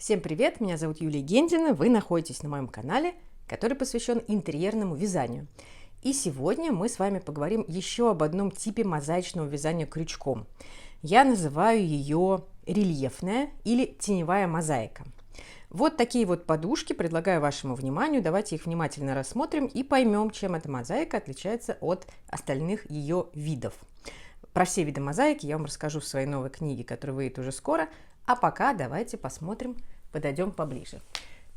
Всем привет, меня зовут Юлия Гендина, вы находитесь на моем канале, который посвящен интерьерному вязанию. И сегодня мы с вами поговорим еще об одном типе мозаичного вязания крючком. Я называю ее рельефная или теневая мозаика. Вот такие вот подушки предлагаю вашему вниманию. Давайте их внимательно рассмотрим и поймем, чем эта мозаика отличается от остальных ее видов. Про все виды мозаики я вам расскажу в своей новой книге, которая выйдет уже скоро. А пока давайте посмотрим, подойдем поближе.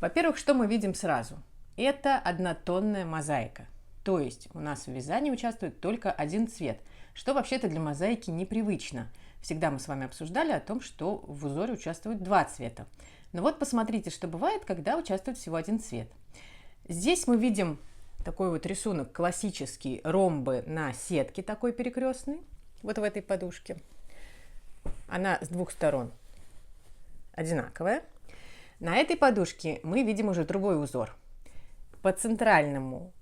Во-первых, что мы видим сразу? Это однотонная мозаика. То есть у нас в вязании участвует только один цвет, что вообще-то для мозаики непривычно. Всегда мы с вами обсуждали о том, что в узоре участвуют два цвета. Но вот посмотрите, что бывает, когда участвует всего один цвет. Здесь мы видим такой вот рисунок классический, ромбы на сетке такой перекрестный, вот в этой подушке. Она с двух сторон одинаковая. На этой подушке мы видим уже другой узор. По центральному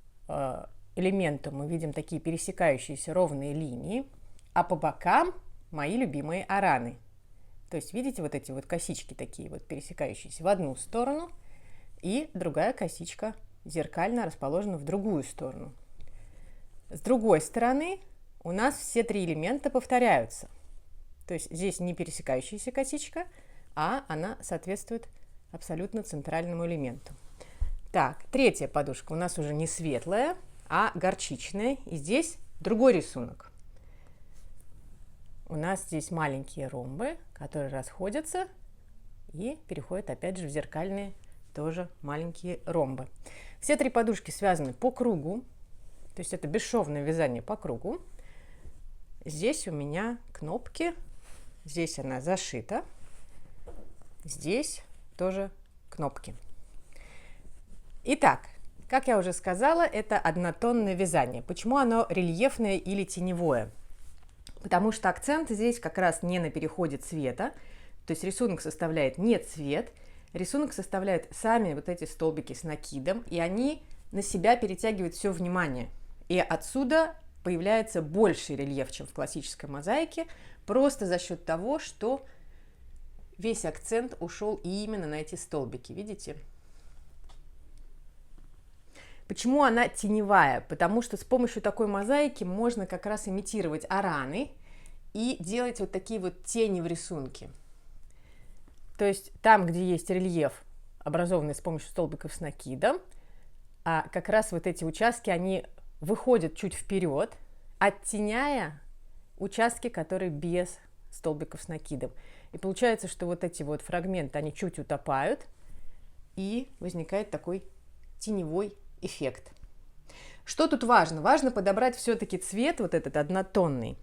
элементу мы видим такие пересекающиеся ровные линии, а по бокам мои любимые араны. То есть видите вот эти вот косички такие вот пересекающиеся в одну сторону, и другая косичка зеркально расположена в другую сторону. С другой стороны у нас все три элемента повторяются. То есть здесь не пересекающаяся косичка, а она соответствует абсолютно центральному элементу. Так, третья подушка у нас уже не светлая, а горчичная. И здесь другой рисунок. У нас здесь маленькие ромбы, которые расходятся и переходят опять же в зеркальные тоже маленькие ромбы. Все три подушки связаны по кругу, то есть это бесшовное вязание по кругу. Здесь у меня кнопки, здесь она зашита, здесь тоже кнопки. Итак, как я уже сказала, это однотонное вязание. Почему оно рельефное или теневое? Потому что акцент здесь как раз не на переходе цвета, то есть рисунок составляет не цвет, рисунок составляет сами вот эти столбики с накидом, и они на себя перетягивают все внимание. И отсюда появляется больший рельеф, чем в классической мозаике, просто за счет того, что весь акцент ушел именно на эти столбики, видите? Почему она теневая? Потому что с помощью такой мозаики можно как раз имитировать араны и делать вот такие вот тени в рисунке. То есть там, где есть рельеф, образованный с помощью столбиков с накидом, а как раз вот эти участки, они выходят чуть вперед, оттеняя участки, которые без столбиков с накидом. И получается, что вот эти вот фрагменты, они чуть утопают, и возникает такой теневой эффект. Что тут важно? Важно подобрать все-таки цвет вот этот однотонный.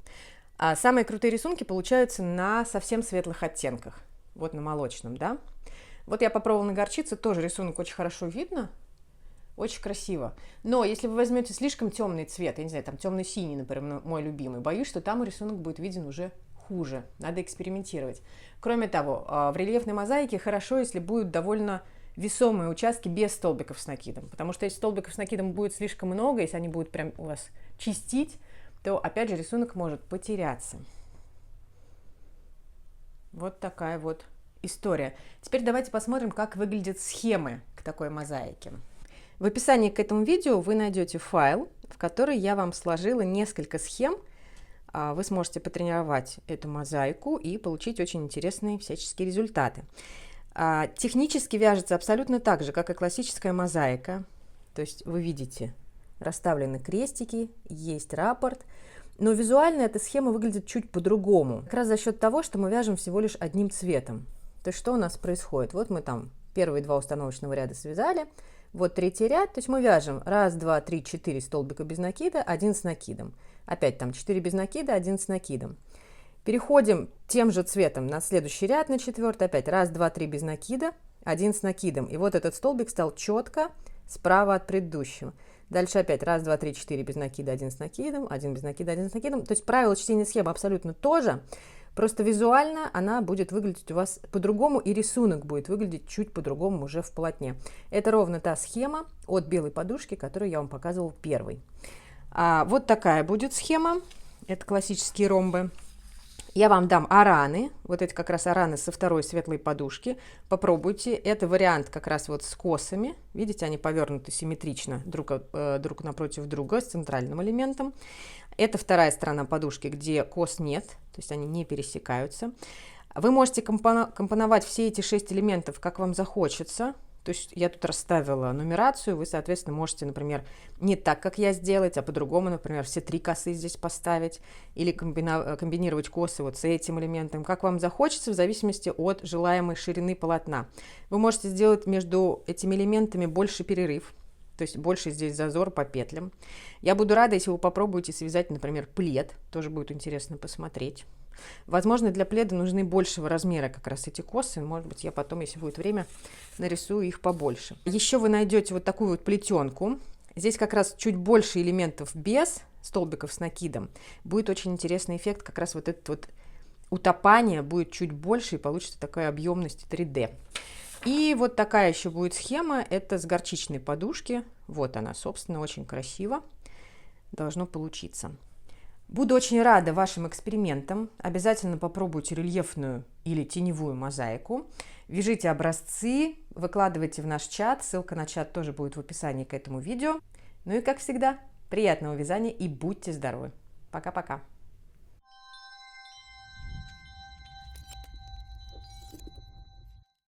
А самые крутые рисунки получаются на совсем светлых оттенках. Вот на молочном, да? Вот я попробовала на горчице, тоже рисунок очень хорошо видно, очень красиво. Но если вы возьмете слишком темный цвет, я не знаю, там темно-синий, например, мой любимый, боюсь, что там рисунок будет виден уже хуже. Надо экспериментировать. Кроме того, в рельефной мозаике хорошо, если будут довольно весомые участки без столбиков с накидом. Потому что если столбиков с накидом будет слишком много, если они будут прям у вас чистить, то опять же рисунок может потеряться. Вот такая вот история. Теперь давайте посмотрим, как выглядят схемы к такой мозаике. В описании к этому видео вы найдете файл, в который я вам сложила несколько схем. Вы сможете потренировать эту мозаику и получить очень интересные всяческие результаты. Технически вяжется абсолютно так же, как и классическая мозаика. То есть вы видите, расставлены крестики, есть раппорт. Но визуально эта схема выглядит чуть по-другому. Как раз за счет того, что мы вяжем всего лишь одним цветом. То есть что у нас происходит? Вот мы там первые два установочного ряда связали. Вот третий ряд. То есть мы вяжем 1, 2, 3, 4 столбика без накида, 1 с накидом. Опять там 4 без накида, 1 с накидом. Переходим тем же цветом на следующий ряд, на четвертый. Опять 1, 2, 3 без накида, 1 с накидом. И вот этот столбик стал четко справа от предыдущего. Дальше опять 1, 2, 3, 4 без накида, 1 с накидом, 1 без накида, 1 с накидом. То есть правило чтения схемы абсолютно тоже, просто визуально она будет выглядеть у вас по-другому, и рисунок будет выглядеть чуть по-другому уже в полотне. Это ровно та схема от белой подушки, которую я вам показывала первой. Вот такая будет схема. Это классические ромбы. Я вам дам араны, вот эти как раз араны со второй светлой подушки. Попробуйте. Это вариант как раз вот с косами. Видите, они повернуты симметрично друг напротив друга с центральным элементом. Это вторая сторона подушки, где кос нет, то есть они не пересекаются. Вы можете компоновать все эти 6 элементов, как вам захочется. То есть я тут расставила нумерацию, вы, соответственно, можете, например, не так, как я сделать, а по-другому, например, все 3 косы здесь поставить или комбинировать косы вот с этим элементом, как вам захочется, в зависимости от желаемой ширины полотна. Вы можете сделать между этими элементами больше перерыв, то есть больше здесь зазор по петлям. Я буду рада, если вы попробуете связать, например, плед, тоже будет интересно посмотреть. Возможно, для пледа нужны большего размера как раз эти косы. Может быть, я потом, если будет время, нарисую их побольше. Еще вы найдете вот такую вот плетенку. Здесь как раз чуть больше элементов без столбиков с накидом. Будет очень интересный эффект. Как раз вот это вот утопание будет чуть больше и получится такая объемность 3D. И вот такая еще будет схема. Это с горчичной подушки. Вот она, собственно, очень красиво должно получиться. Буду очень рада вашим экспериментам. Обязательно попробуйте рельефную или теневую мозаику. Вяжите образцы, выкладывайте в наш чат. Ссылка на чат тоже будет в описании к этому видео. Ну и как всегда, приятного вязания и будьте здоровы. Пока-пока.